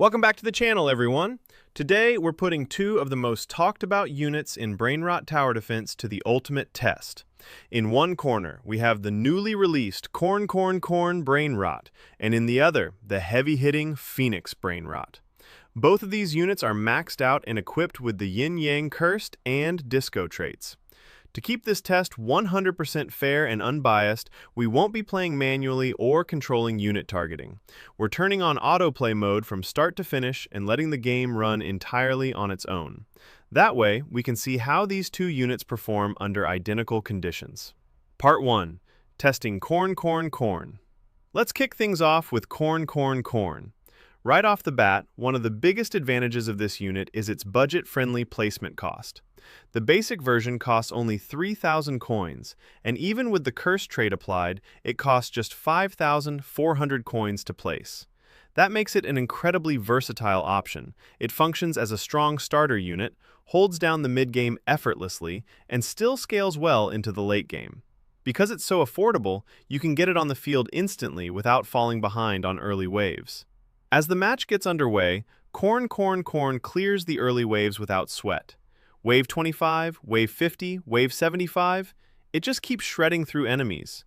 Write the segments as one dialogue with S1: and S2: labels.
S1: Welcome back to the channel, everyone. Today, we're putting two of the most talked about units in Brainrot Tower Defense to the ultimate test. In one corner, we have the newly released Corn Brainrot, and in the other, the heavy-hitting Phoenix Brainrot. Both of these units are maxed out and equipped with the Yin-Yang Cursed and Disco traits. To keep this test 100% fair and unbiased, we won't be playing manually or controlling unit targeting. We're turning on autoplay mode from start to finish and letting the game run entirely on its own. That way, we can see how these two units perform under identical conditions. Part 1. Testing Corn. Let's kick things off with Corn. Right off the bat, one of the biggest advantages of this unit is its budget-friendly placement cost. The basic version costs only 3,000 coins, and even with the curse trait applied, it costs just 5,400 coins to place. That makes it an incredibly versatile option. It functions as a strong starter unit, holds down the mid-game effortlessly, and still scales well into the late game. Because it's so affordable, you can get it on the field instantly without falling behind on early waves. As the match gets underway, Corn clears the early waves without sweat. Wave 25, Wave 50, Wave 75, it just keeps shredding through enemies.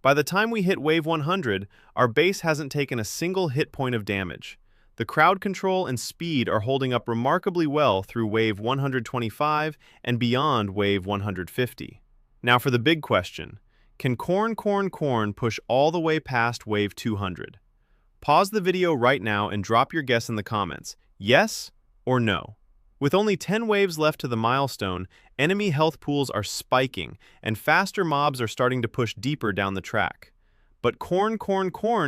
S1: By the time we hit Wave 100, our base hasn't taken a single hit point of damage. The crowd control and speed are holding up remarkably well through Wave 125 and beyond Wave 150. Now for the big question, can Corn push all the way past Wave 200? Pause the video right now and drop your guess in the comments, yes or no. With only 10 waves left to the milestone, enemy health pools are spiking, and faster mobs are starting to push deeper down the track. But Corn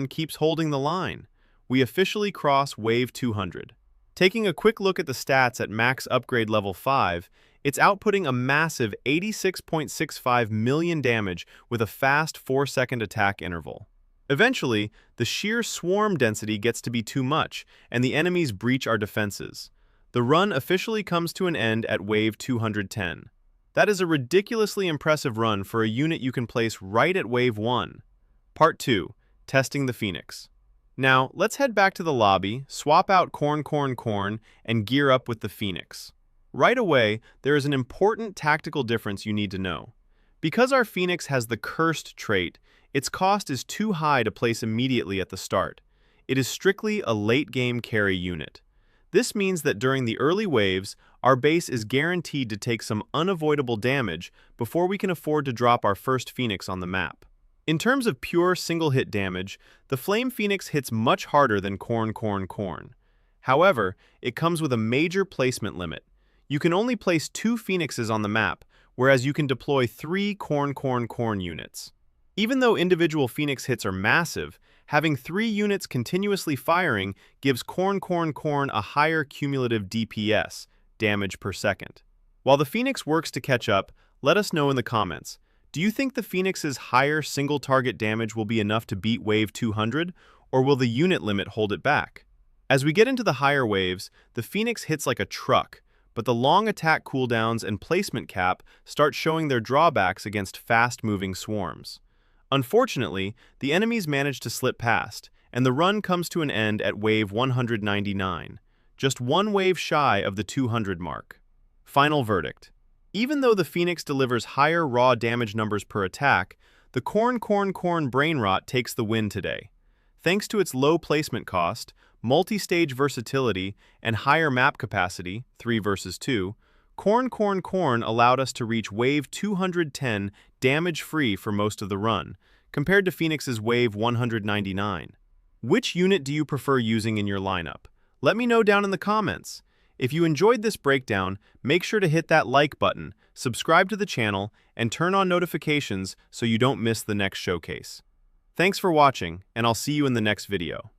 S1: keeps holding the line. We officially cross Wave 200. Taking a quick look at the stats at max upgrade level 5, it's outputting a massive 86.65 million damage with a fast 4-second attack interval. Eventually, the sheer swarm density gets to be too much, and the enemies breach our defenses. The run officially comes to an end at Wave 210. That is a ridiculously impressive run for a unit you can place right at Wave 1. Part 2. Testing the Phoenix. Now, let's head back to the lobby, swap out Corn, and gear up with the Phoenix. Right away, there is an important tactical difference you need to know. Because our Phoenix has the Cursed trait, its cost is too high to place immediately at the start. It is strictly a late-game carry unit. This means that during the early waves, our base is guaranteed to take some unavoidable damage before we can afford to drop our first Phoenix on the map. In terms of pure single-hit damage, the Flame Phoenix hits much harder than Corn. However, it comes with a major placement limit. You can only place 2 Phoenixes on the map, whereas you can deploy 3 Corn units. Even though individual Phoenix hits are massive, having 3 units continuously firing gives Corn a higher cumulative DPS, damage per second. While the Phoenix works to catch up, let us know in the comments. Do you think the Phoenix's higher single target damage will be enough to beat Wave 200, or will the unit limit hold it back? As we get into the higher waves, the Phoenix hits like a truck, but the long attack cooldowns and placement cap start showing their drawbacks against fast-moving swarms. Unfortunately, the enemies manage to slip past, and the run comes to an end at Wave 199, just 1 wave shy of the 200 mark. Final verdict. Even though the Phoenix delivers higher raw damage numbers per attack, the Corn Brainrot takes the win today. Thanks to its low placement cost, multi-stage versatility, and higher map capacity, 3 versus 2, Corn allowed us to reach Wave 210 damage-free for most of the run, compared to Phoenix's Wave 199. Which unit do you prefer using in your lineup? Let me know down in the comments. If you enjoyed this breakdown, make sure to hit that like button, subscribe to the channel, and turn on notifications so you don't miss the next showcase. Thanks for watching, and I'll see you in the next video.